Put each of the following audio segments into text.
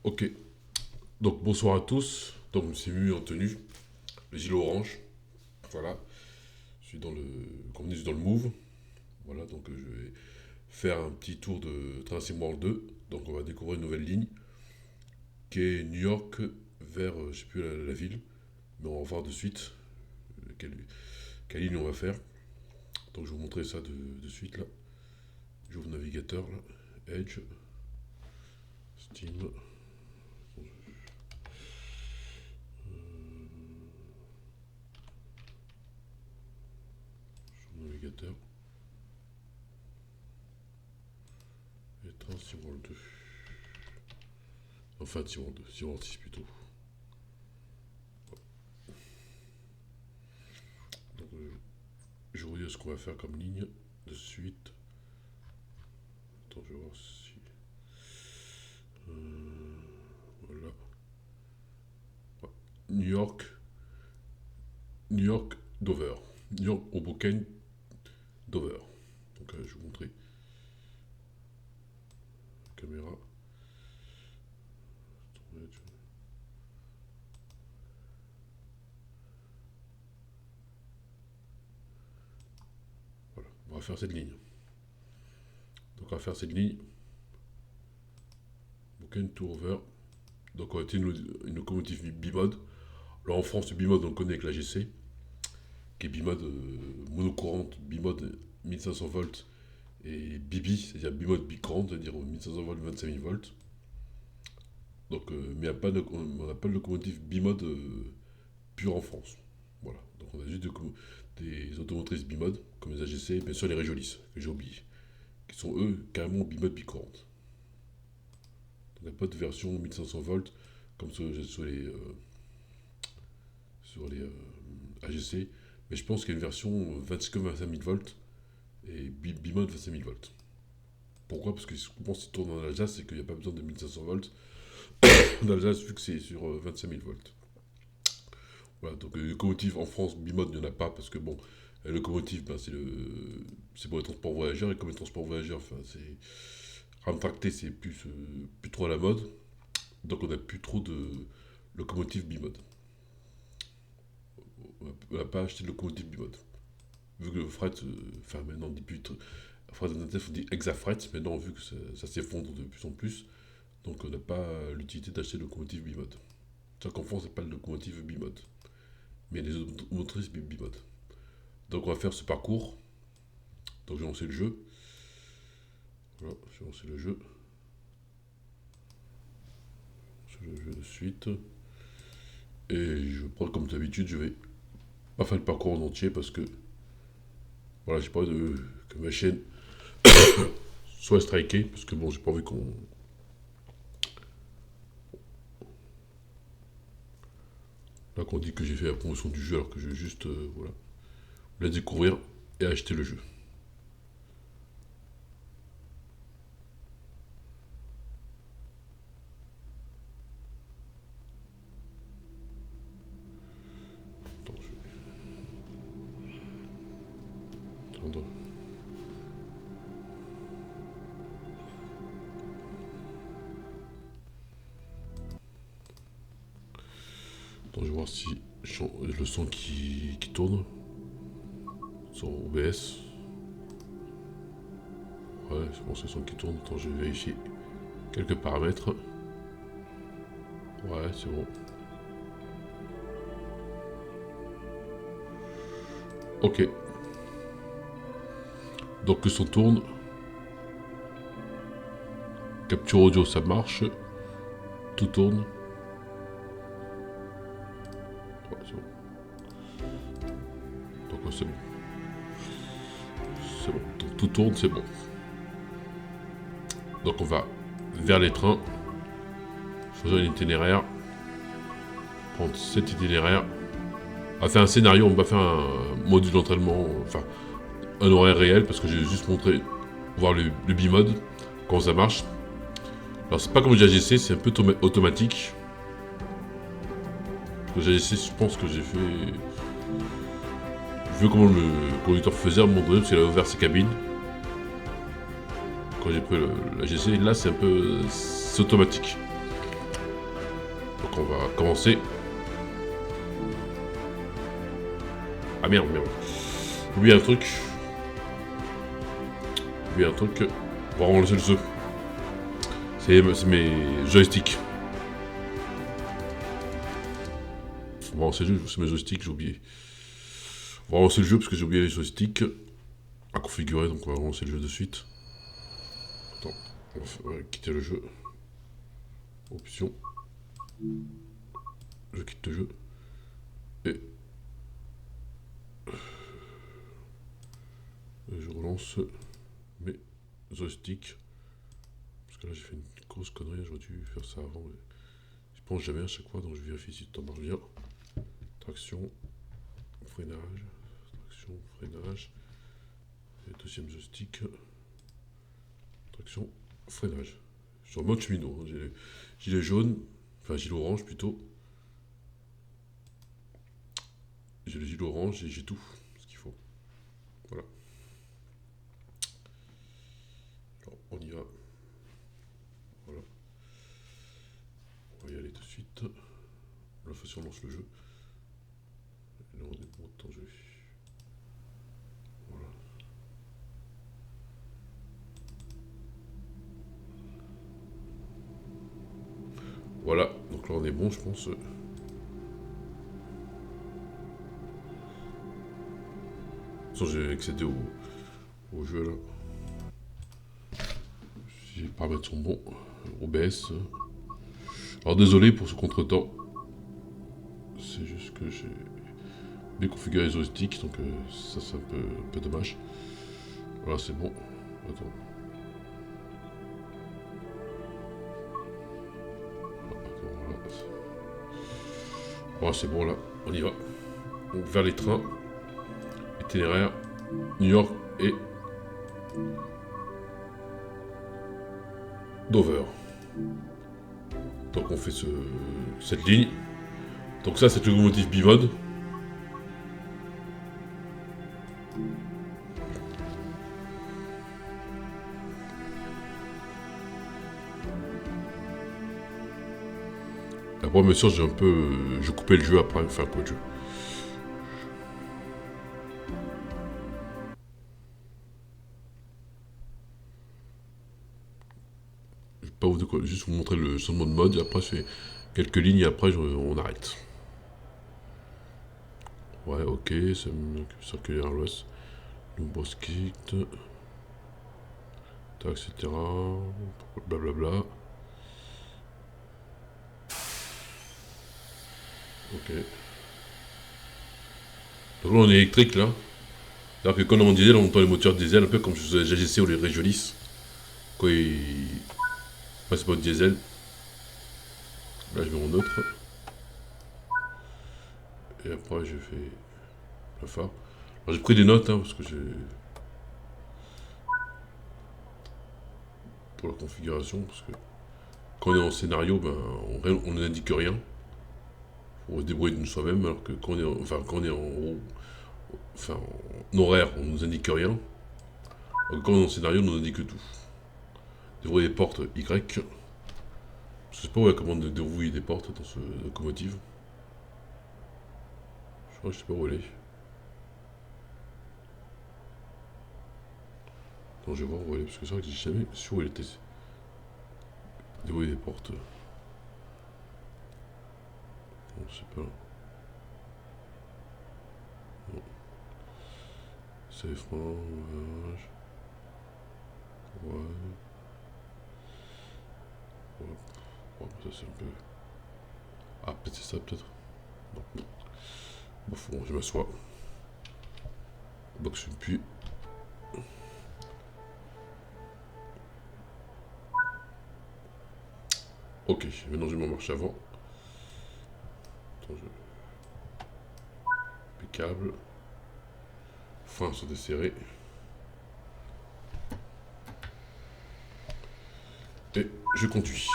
Ok, donc bonsoir à tous. Donc je me suis mis en tenue, le gilet orange. Voilà, je suis dans le, comme on dit, je suis dans le move. Voilà, donc je vais faire un petit tour de Train World 2. Donc on va découvrir une nouvelle ligne qui est New York vers, je sais plus la ville, mais on va voir de suite quelle ligne on va faire. Donc je vais vous montrer ça de suite là. J'ouvre le navigateur là, Edge, Steam, j'ouvre le navigateur et Train World 2. Enfin, World 2, World 6 plutôt. Donc, je vous dis ce qu'on va faire comme ligne de suite. Attends, je vais voir si. Voilà. New York, New York, Dover. New York, Hoboken, Dover. Donc, je vais vous montrer. Caméra. Voilà, on va faire cette ligne. Donc, on va faire cette ligne. Hoboken to Over. Donc, on va utiliser une locomotive bimode. Là, en France, le bimode, on le connaît avec la GC, qui est bimode monocourante, bimode 1500 volts et BB, c'est-à-dire bimode bicourante, c'est-à-dire 1500 volts, 25 000 volts. Donc, mais on n'a pas de locomotive bimode pure en France. Voilà. Donc, on a juste des automotrices bimode, comme les AGC, bien sûr les Régiolis, que j'ai oublié, qui sont eux carrément bimode bicourante. On n'a pas de version 1500 volts comme sur les AGC, mais je pense qu'il y a une version 25 000 volts et bimode 25 000 volts. Pourquoi? Parce que je pense qu'ils tournent en Alsace et qu'il n'y a pas besoin de 1500 volts en Alsace vu que c'est sur 25 000 volts. Voilà, donc locomotive en France, bimode, il n'y en a pas parce que bon, la locomotive, ben, c'est pour les transports voyageurs et comme les transports voyageurs, enfin, c'est. Ram tracté, c'est plus trop à la mode. Donc on n'a plus trop de locomotives bimode. On n'a pas acheté de locomotive bimode. Vu que le fret, enfin maintenant on dit plus. Fret de natif, on dit hexafret, maintenant vu que ça s'effondre de plus en plus, donc on n'a pas l'utilité d'acheter de locomotive bimode. C'est-à-dire qu'en France, c'est pas de locomotive bimode. Mais les autres motrices bimode. Donc on va faire ce parcours. Donc je vais lancer le jeu. Voilà, je vais lancer le jeu. Le jeu de suite. Et je prends comme d'habitude, je vais pas faire le parcours en entier parce que voilà, j'ai pas envie que ma chaîne soit strikée parce que bon, j'ai pas envie qu'on. Là, qu'on dit que j'ai fait la promotion du jeu alors que je vais juste voilà, la découvrir et acheter le jeu. Attends, je vais attendre. Attends, je vais voir si le son qui tourne sur OBS. Ouais, c'est bon, c'est le son qui tourne. Attends, je vais vérifier quelques paramètres. Ouais, c'est bon. Ok. Donc le son tourne. Capture audio, ça marche. Tout tourne. Ouais, c'est bon. Donc c'est bon. C'est bon. Donc tout tourne, c'est bon. Donc on va vers les trains. Choisir un itinéraire. Prendre cet itinéraire. On va faire un scénario, on va faire un module d'entraînement, enfin un horaire réel parce que j'ai juste montré, voir le bimode, comment ça marche. Alors c'est pas comme le JGC, c'est un peu automatique. Le JGC, je pense que j'ai fait. Vu comment le conducteur faisait à un moment donné, parce qu'il a ouvert ses cabines. Quand j'ai pris la GC, là c'est un peu. C'est automatique. Donc on va commencer. Ah merde. J'ai oublié un truc. On va relancer le jeu. C'est mes joysticks. On va relancer le jeu, c'est mes joysticks, j'ai oublié. On va relancer le jeu parce que j'ai oublié les joysticks à configurer, donc on va relancer le jeu de suite. Attends, on va quitter le jeu. Option. Je quitte le jeu. Et je relance mes joysticks. Parce que là j'ai fait une grosse connerie, j'aurais dû faire ça avant. Mais je pense jamais à chaque fois, donc je vérifie si tout marche bien. Traction, freinage, traction, freinage. Et deuxième joystick. Traction, freinage. Sur mode cheminot. Hein. J'ai les gilets jaunes, enfin gilet orange plutôt. J'ai le gilet orange et j'ai tout ce qu'il faut. Voilà. Alors on y va. Voilà. On va y aller tout de suite. La façon on lance le jeu. Et là on est bon temps jeu. Voilà. Voilà, donc là on est bon je pense. J'ai accédé au jeu là. Si les paramètres sont bons. OBS. Alors désolé pour ce contretemps. C'est juste que j'ai déconfiguré les joysticks, donc ça c'est un peu dommage. Voilà, c'est bon. Attends. Voilà, c'est bon là, on y va. Donc vers les trains. Itinéraire. New York et Dover. Donc on fait cette ligne. Donc ça c'est le locomotive bimode. Après bien sûr j'ai coupé le jeu après faire quoi de jeu. Je vais pas juste vous montrer le changement de mode et après je fais quelques lignes et après on arrête. Ouais, ok, c'est circulaire l'ouest. Bosquet, etc. Blablabla. Ok. Donc là on est électrique là. C'est-à-dire que quand on est en diesel, on entend les moteurs diesel un peu comme je faisais GGC ou les Régiolis. Quand ils passent pas de diesel. Là je mets mon autre. Et après j'ai fait le phare. Alors j'ai pris des notes parce que j'ai. Pour la configuration, parce que quand on est en scénario, on n'indique rien. Faut se débrouiller de soi-même, alors que quand on est en horaire, on nous indique rien. Alors que quand on est en scénario, on nous indique tout. Déverrouiller les portes Y. Je sais pas où est la commande de déverrouiller des portes dans ce locomotive. Je sais pas où elle est. Attends, je vais voir où elle est, parce que c'est vrai que j'ai jamais su où elle était. Déverrouiller des portes. Non, je sais pas. Non. C'est les freins, ouais. Ouais, ça c'est un peu. Ah, peut-être c'est ça, peut-être. Non. Bon, je m'assois. Box une puis. Ok, maintenant je vais m'en marche avant. Attends, impeccable. Freins sont desserrés. Et je conduis.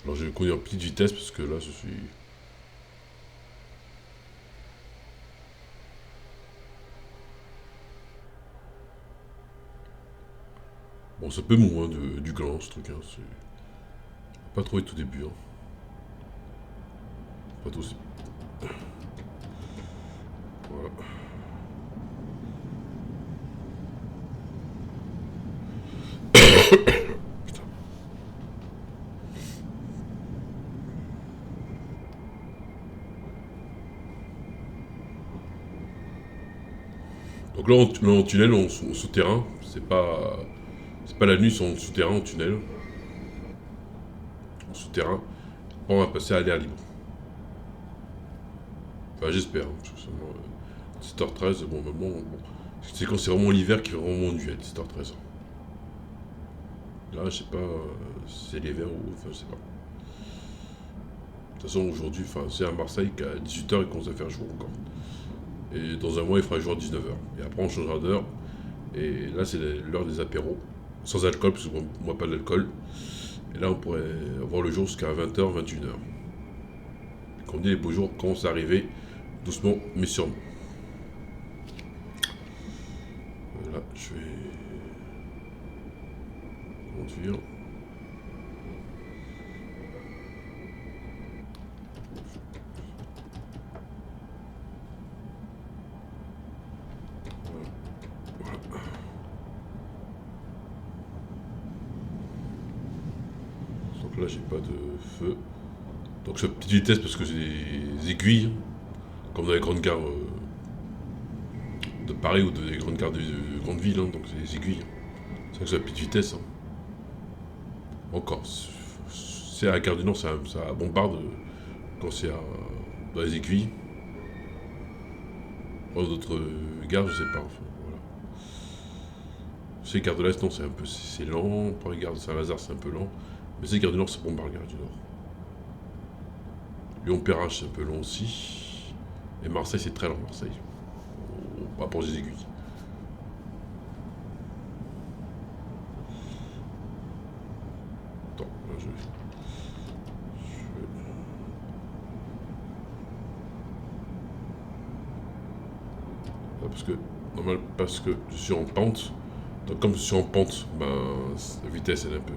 Alors je vais conduire en petite vitesse parce que là je suis. Bon, c'est un peu mou, hein, du gland, ce truc. Hein, c'est pas trouvé tout début. Hein. Pas tout. Voilà. Donc là, on est en tunnel, en souterrain. C'est pas la nuit, c'est en souterrain, en tunnel. En souterrain. On va passer à l'air libre. Enfin, j'espère. Hein, parce que seulement, 7h13, bon, maintenant, bon. C'est quand c'est vraiment l'hiver qui fait vraiment nuit à 7h13. Là, je sais pas, c'est l'hiver ou. Enfin, je sais pas. De toute façon, aujourd'hui, enfin, c'est à Marseille qu'à 18h, il commence à faire jour encore. Et dans un mois, il fera jour à 19h. Et après, on changera d'heure. Et là, c'est l'heure des apéros. Sans alcool, parce que moi, on boit pas d'alcool. Et là, on pourrait avoir le jour jusqu'à 20h, 21h. Quand on dit les beaux jours commencent à arriver, doucement, mais sûrement. Là, je vais conduire. Donc là, j'ai pas de feu. Donc je suis à petite vitesse parce que j'ai des aiguilles, comme dans les grandes gares de Paris ou des grandes gares de grandes villes, hein, donc c'est des aiguilles. C'est vrai que c'est à petite vitesse. Hein. Encore. C'est à la gare du Nord, ça bombarde quand c'est dans les aiguilles. Dans d'autres gares, je sais pas. Enfin, voilà. C'est gare de l'Est, non, c'est lent. Pour les gares de Saint-Lazare, c'est un peu lent. Mais c'est gare du Nord, ça bombarde gare du Nord. Lyon-Perrache, c'est un peu long aussi. Et Marseille, c'est très lent, Marseille. Par rapport aux aiguilles. Attends, là, je vais. Parce que je suis en pente. Donc comme je suis en pente, ben la vitesse elle est un peu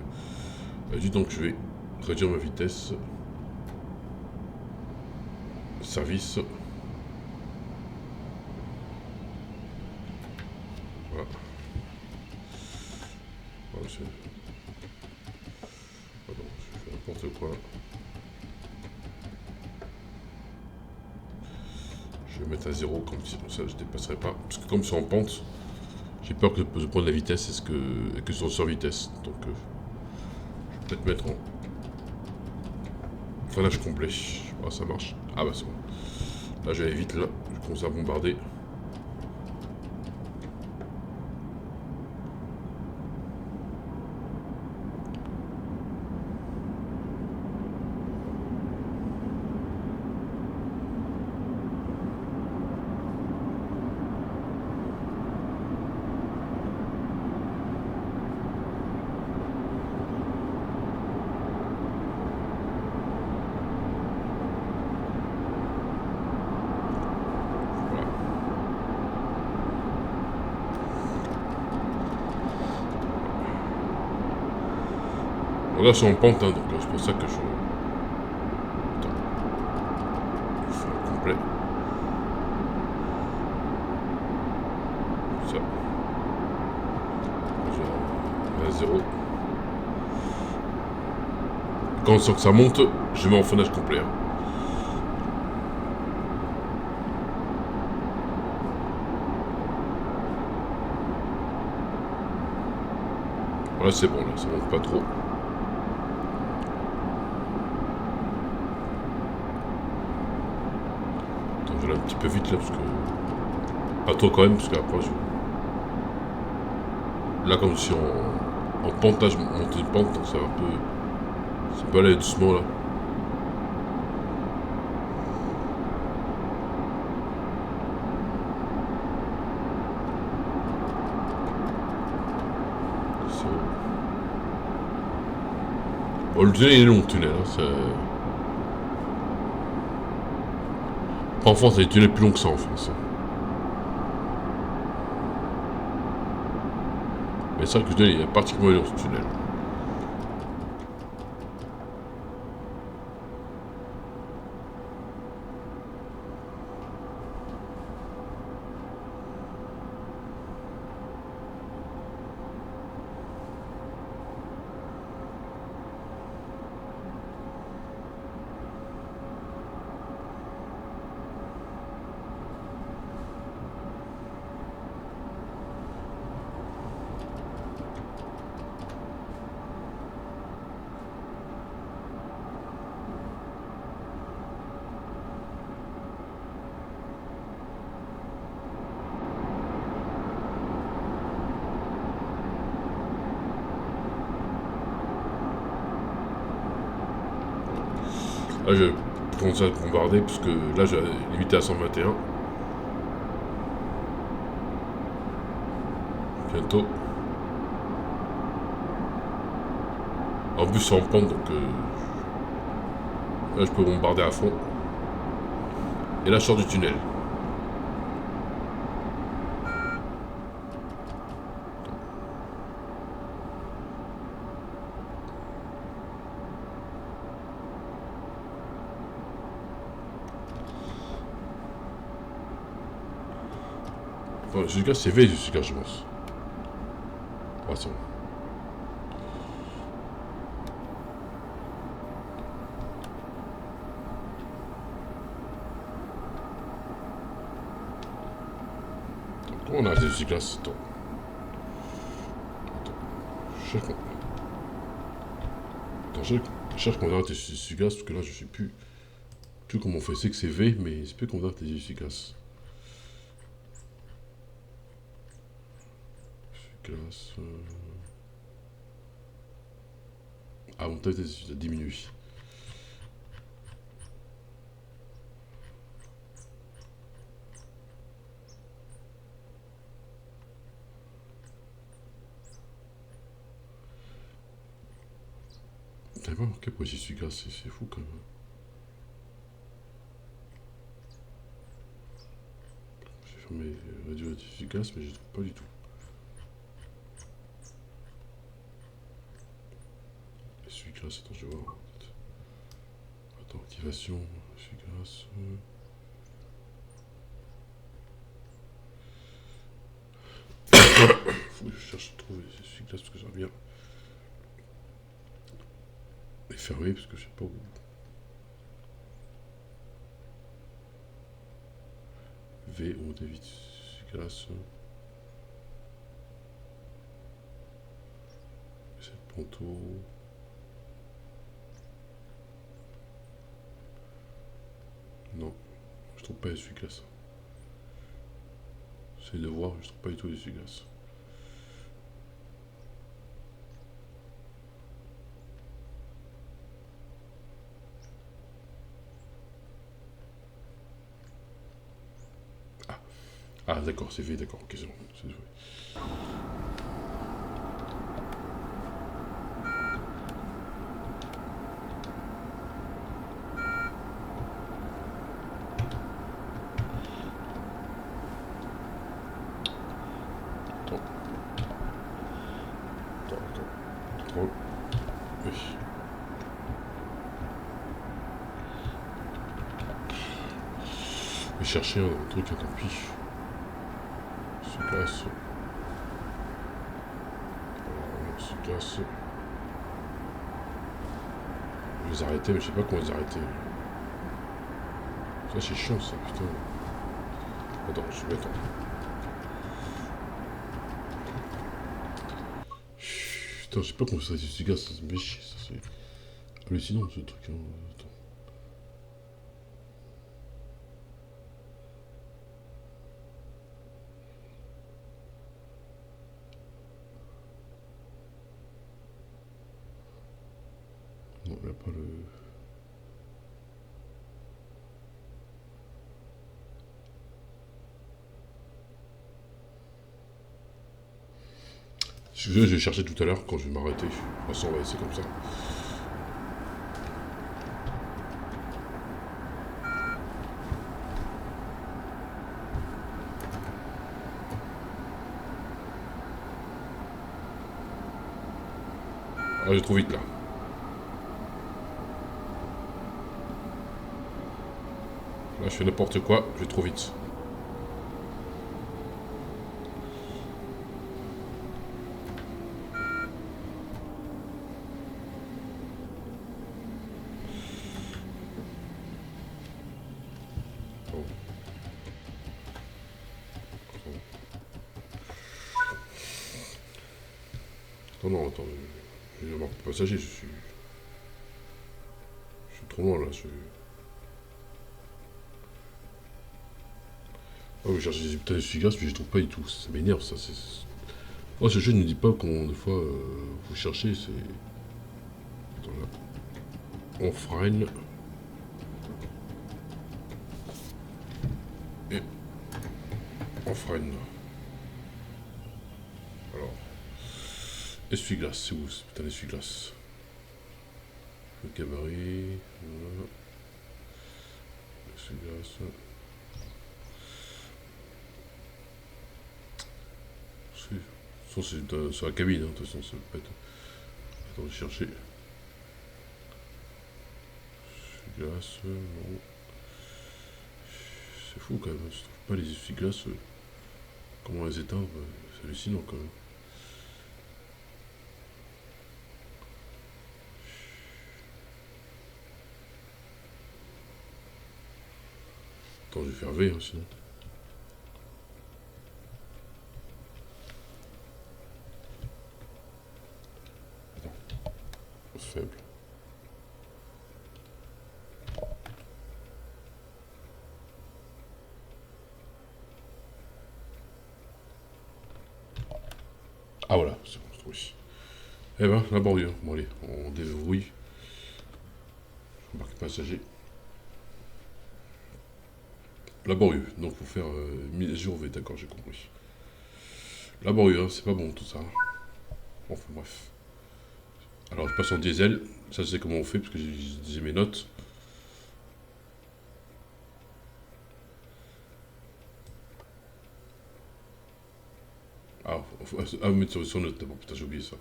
réduite, donc je vais réduire ma vitesse. Service. Voilà. Voilà, pardon, je fais n'importe quoi. Je vais mettre à 0 comme ça je dépasserai pas. Parce que comme je suis en pente, j'ai peur que je prenne la vitesse et que je sois sur vitesse. Donc je vais peut-être mettre en freinage complet. Ah, ça marche. Ah bah c'est bon. Là je vais aller vite là. Je commence à bombarder. Bon, là, je suis en pente, hein, donc c'est pour ça que je. Attends. Je fais un complet. Ça. Je vais à 0. Quand on sent que ça monte, je mets en freinage complet. Hein. Voilà, c'est bon, là, ça monte pas trop. Je vais aller un petit peu vite là parce que. Pas trop quand même parce qu'après je. Là comme je suis en pente là, je monte une pente donc ça va un peu. Ça peut aller doucement là. Bon, le tunnel il est long le tunnel. Hein, en France, il y a des tunnels plus longs que ça en France. Mais c'est vrai que le tunnel il est particulièrement long ce tunnel. Là, je vais commencer à bombarder, parce que là, j'ai limité à 121. Bientôt. En plus, c'est en pente, donc là, je peux bombarder à fond. Et là, je sors du tunnel. Enfin, je suis gars, c'est V, je suis gars, je pense. Ah, c'est bon. Comment on a arrêté le cyclasse? Attends. Je cherche Attends, je cherche qu'on arrête les cyclasses, parce que là, je sais plus comment on fait. C'est que c'est V, mais c'est plus qu'on arrête les cyclasses. Cyclasse. Ah, mon tête a diminué. T'avais pas marqué pour les cyclasses, c'est fou quand même. J'ai fermé réduire les cyclasses, mais je trouve pas du tout. Les cyclasses, attends, je vais voir. Attends, activation, cyclasses. Faut que je cherche à trouver ces cyclasses parce que j'aimerais bien les fermer parce que je sais pas où. V, on évite cyclasses. C'est Ponto. Non, je trouve pas les cyclasses. J'essaie de voir, je trouve pas du tout les cyclasses. Ah d'accord, c'est V, d'accord, ok c'est bon. C'est joué. Attends. Oui. Je vais chercher un truc à tant pis. Cyclasse. Cyclasse. Je vais les arrêter, mais je sais pas comment les arrêter. Ça c'est chiant ça, putain. Attends, je vais mettre. Putain, je sais pas comment ça se gaz, ça me fait chier, ça c'est hallucinant ce truc. Hein. Attends. Non, il n'y a pas le. Je vais chercher tout à l'heure quand je vais m'arrêter. De toute façon, on va essayer comme ça. Ah, j'ai trop vite là. Là, je fais n'importe quoi, je vais trop vite. Bon. Attends, non, attends. Je vais marquer passager, je suis trop loin là. Oh, je cherche des putains d'essuie-glace, mais je les trouve pas du tout. Ça m'énerve, ça. Oh, ce jeu ne dit pas qu'on, des fois, faut chercher, c'est. Attends, là. On freine. Et. On freine. Alors. Essuie-glace, c'est où ce putain d'essuie-glace? Le gabarit. Voilà. Essuie-glace. C'est sur la cabine, hein, de toute façon, ça peut être. Attends, je vais chercher. Essuie-glace, non. C'est fou quand même, je trouve pas les essuie-glaces. Comment les éteindre, c'est hallucinant quand même. Attends, je vais faire V, hein, sinon. Attends, faible. Ah voilà, c'est bon, je trouve. Eh ben, laborieux. Bon allez, on déverrouille. Embarque passager. Laborieux, donc faut faire mise à jour V, d'accord, j'ai compris. Laborieux, hein, c'est pas bon tout ça. Bon, enfin, bref. Alors je passe en diesel, ça je sais comment on fait parce que j'ai mes notes. Ah, faut mettre sur note d'abord, putain j'ai oublié ça.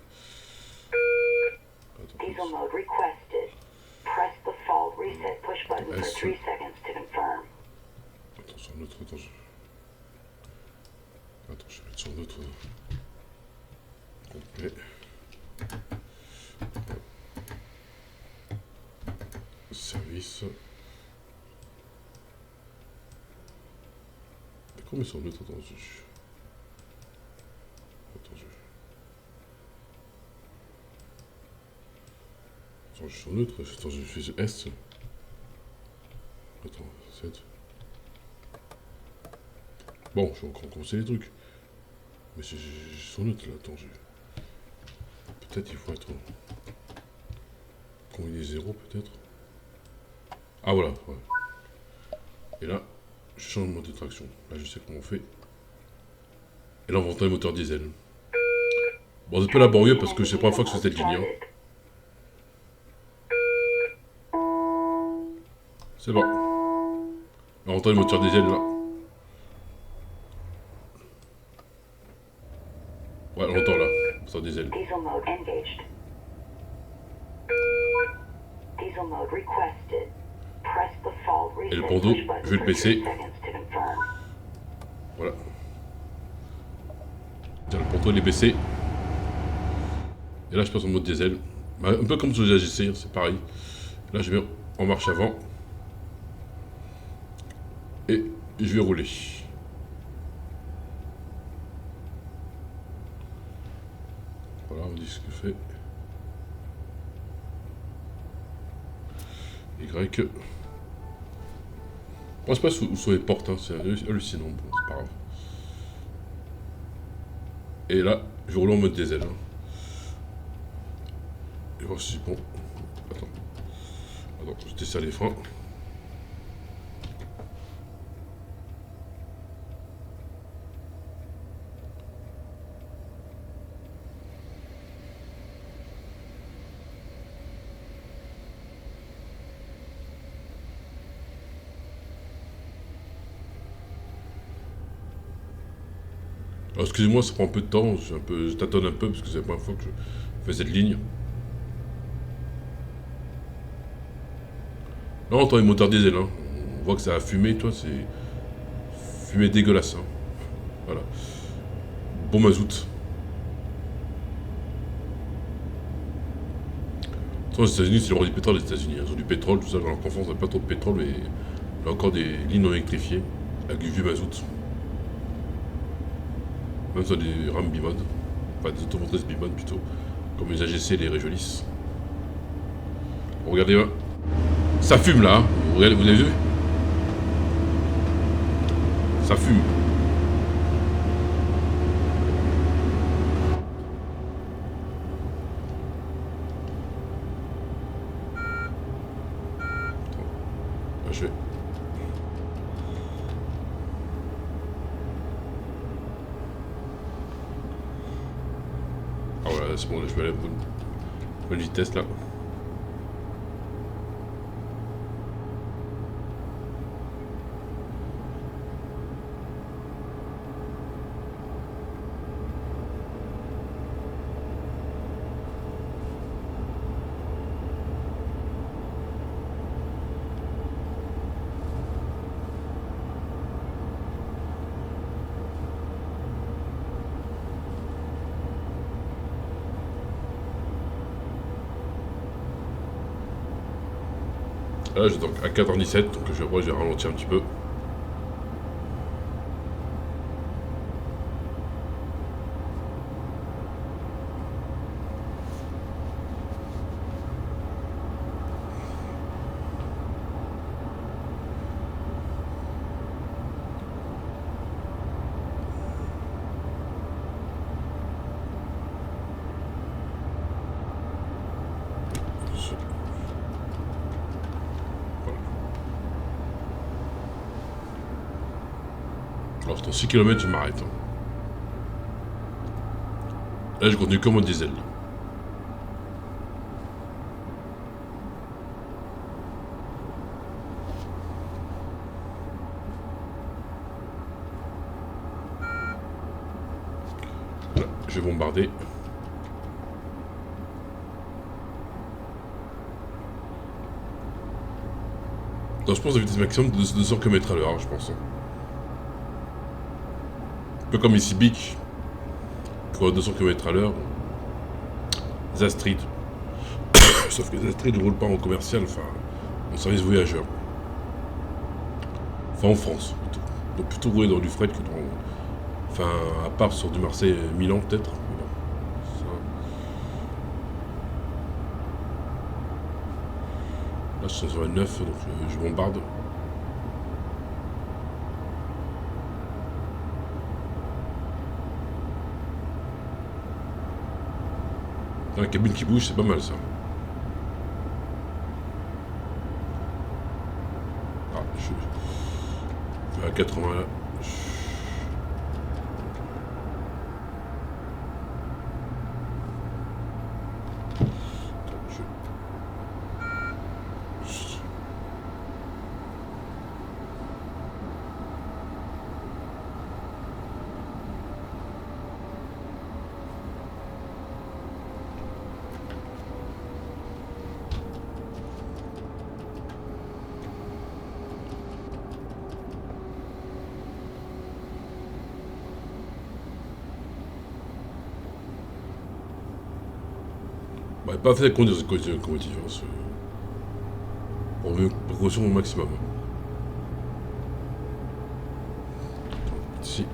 Attends, Diesel mode requested. Press the fault reset push button for S. 3 seconds to confirm. Attends, sur note, attends, attends, je vais mettre sur note. Complet. Service. Comment sur note, attends, attends, Attends, je suis sur neutre, attends, je fais S. Attends, 7. Bon, je vais encore commencer les trucs. Mais j'ai sur neutre là, attends, peut-être il faut être. Combiner 0 peut-être. Ah voilà, ouais. Et là, je change le mode de traction. Là, je sais comment on fait. Et là, on va entrer le moteur diesel. Bon, c'est un peu laborieux parce que c'est la première fois que je fais cette ligne. Hein. C'est bon. On va entrer le moteur diesel là. Ouais, on l'entend là. Moteur diesel. Diesel mode engaged. Diesel mode requested. Press the fault Et le reset bandeau, push button je vais le for 3 baisser. seconds to confirm. Voilà. Tiens, le ponton il est baissé. Et là, je passe en mode diesel. Bah, un peu comme sur les AGC, hein, c'est pareil. Là, je vais en marche avant. Et je vais rouler. Voilà, on dit ce que fait. Y. Je pense pas où sont les portes, hein, c'est hallucinant, bon, c'est pas grave. Et là, je roule en mode diesel. Hein. Et voir si bon. Attends. Attends, je desserre les freins. Alors excusez-moi, ça prend un peu de temps, je tâtonne un peu parce que c'est la première fois que je fais cette ligne. Non, on entend les moteurs diesel, hein. On voit que ça a fumé, toi, c'est fumée dégueulasse. Hein. Voilà. Bon mazout. Aux États-Unis, c'est le roi du pétrole, les États-Unis. Ils ont du pétrole, tout ça. Alors qu'en France, on n'a pas trop de pétrole, mais il y a encore des lignes non électrifiées avec du vieux mazout. Même sur des rames bimod. Enfin, des automotrices bimod plutôt. Comme les AGC et les Réjolis. Regardez, hein. Ça fume là. Hein. Vous avez vu? Ça fume. Je vais. Ah voilà, c'est bon, là, je vais aller à bonne vitesse là. Là, j'ai donc à 4h17, donc je vais ralentir un petit peu. Alors, dans 6 km, je m'arrête. Hein. Là, je continue comme en diesel. Là, je vais bombarder. Donc, je pense à vitesse maximum de 200 km à l'heure, je pense. Un peu comme ici Bic, qui va à 200 km à l'heure. Zastrid. Sauf que Zastrid ne roule pas en commercial, enfin, en service voyageur. Enfin, en France, plutôt. Donc plutôt rouler dans du fret que dans. Enfin, à part sur du Marseille-Milan, peut-être. Là, je suis sur la 9, donc je bombarde. La cabine qui bouge, c'est pas mal ça. Ah, je vais à 80 là. Bah, pas fait conduire cette locomotive. Hein, pour précaution au maximum. Ici.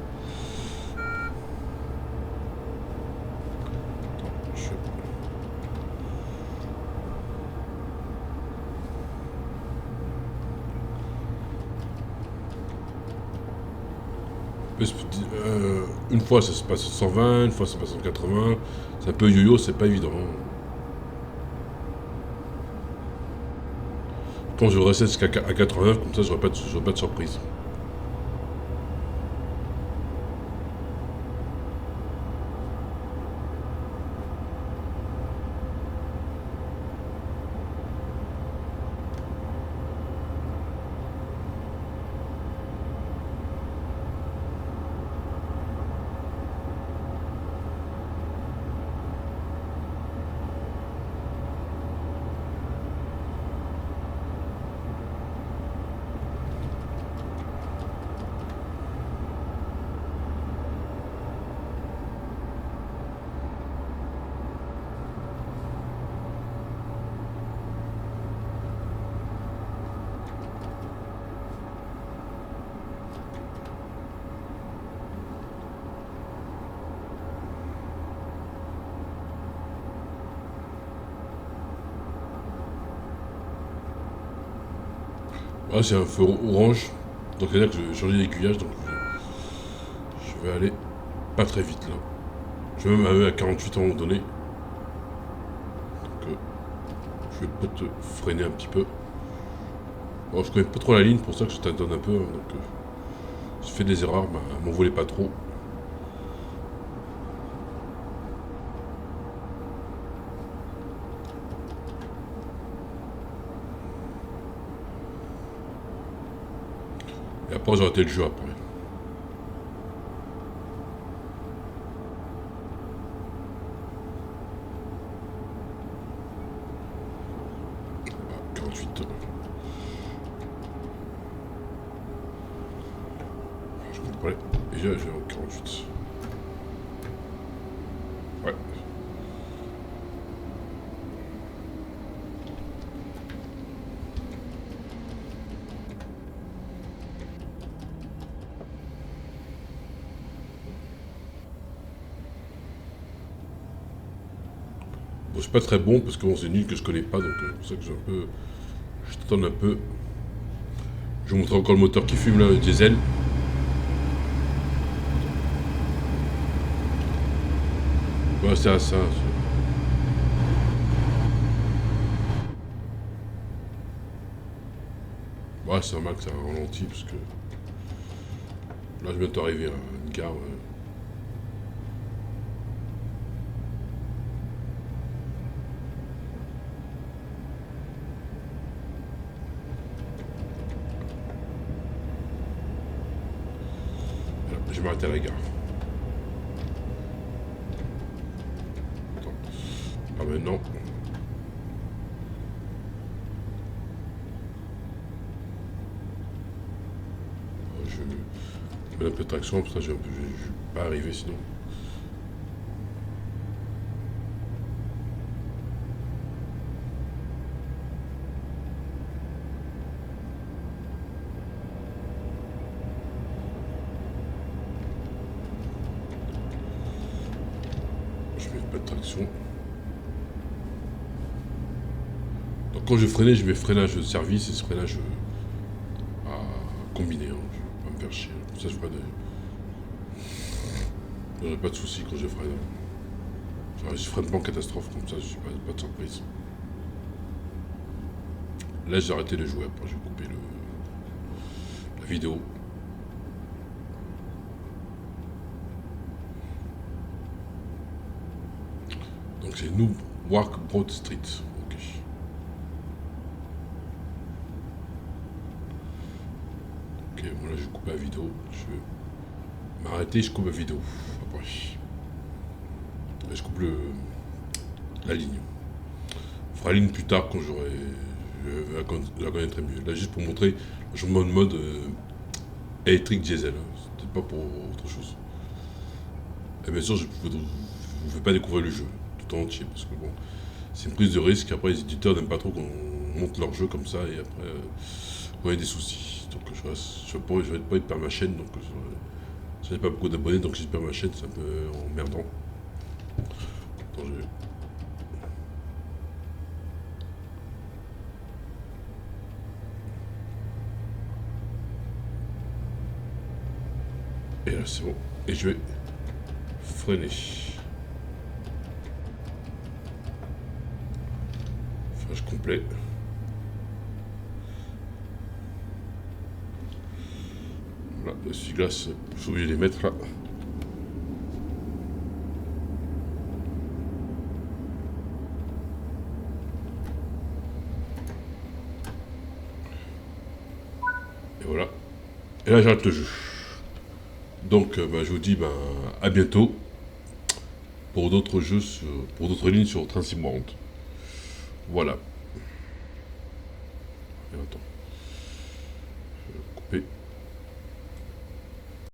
Une fois ça se passe à 120, une fois ça passe à 180. C'est un peu yo-yo, c'est pas évident. Quand je rester jusqu'à 89, comme ça j'aurai pas de surprise. Ah, c'est un feu orange. Donc c'est-à-dire que je vais changer d'aiguillage. Donc je vais aller pas très vite là. Je vais même aller à 48 à un moment donné. Donc je vais peut-être freiner un petit peu. Alors, je connais pas trop la ligne, pour ça que je t'adonne un peu. Hein, donc je fais des erreurs, bah, m'en voulez pas trop. Et après, j'ai arrêté le jeu après. Ah, 48. Je comprends. Déjà, j'ai 48. Ouais. Bon, c'est pas très bon parce que bon, c'est une ligne que je connais pas, donc c'est pour ça que j'ai un peu. Je t'attends un peu. Je vais vous montrer encore le moteur qui fume là, le diesel. Ouais, c'est à ça. Ouais, c'est normal que ça ralentit parce que. Là, je viens d'arriver à une gare. Voilà, je vais m'arrêter à la gare. Attends. Pas maintenant. Je mets un peu de traction, parce que je vais pas arriver sinon. Je mets pas de traction. Donc quand je freinais, je mets freinage de service et ce freinage à combiner. Hein. Je vais pas me faire chier. Comme ça, je ferai j'aurai pas de soucis quand je freine. Je freine pas en catastrophe, comme ça, je pas de surprise. Là, j'ai arrêté de jouer. Après, je vais couper la vidéo. Donc c'est New Walk Broad Street. Ok. Ok, bon là je coupe la vidéo. Je vais m'arrêter, je coupe la vidéo. Après. Là, je coupe la ligne. Je ferai la ligne plus tard quand j'aurai. Je la connaîtrai mieux. Là juste pour montrer le changement de mode électrique diesel. Hein. C'était pas pour autre chose. Et bien sûr, je vous fais pas découvrir le jeu tout entier parce que bon, c'est une prise de risque. Après, les éditeurs n'aiment pas trop qu'on monte leur jeu comme ça et après, on a des soucis. Donc, je vais pas perdre ma chaîne. Donc, je n'ai pas beaucoup d'abonnés, donc si je perds ma chaîne, c'est un peu emmerdant. Attends, Et là, c'est bon. Et je vais freiner. Freinage complet. Voilà, le essuie-glace, je suis obligé de les mettre là. Et voilà. Et là, j'arrête le jeu. Donc, je vous dis à bientôt pour d'autres jeux, pour d'autres lignes sur Train Sim World. Voilà. Et attends. Je vais couper.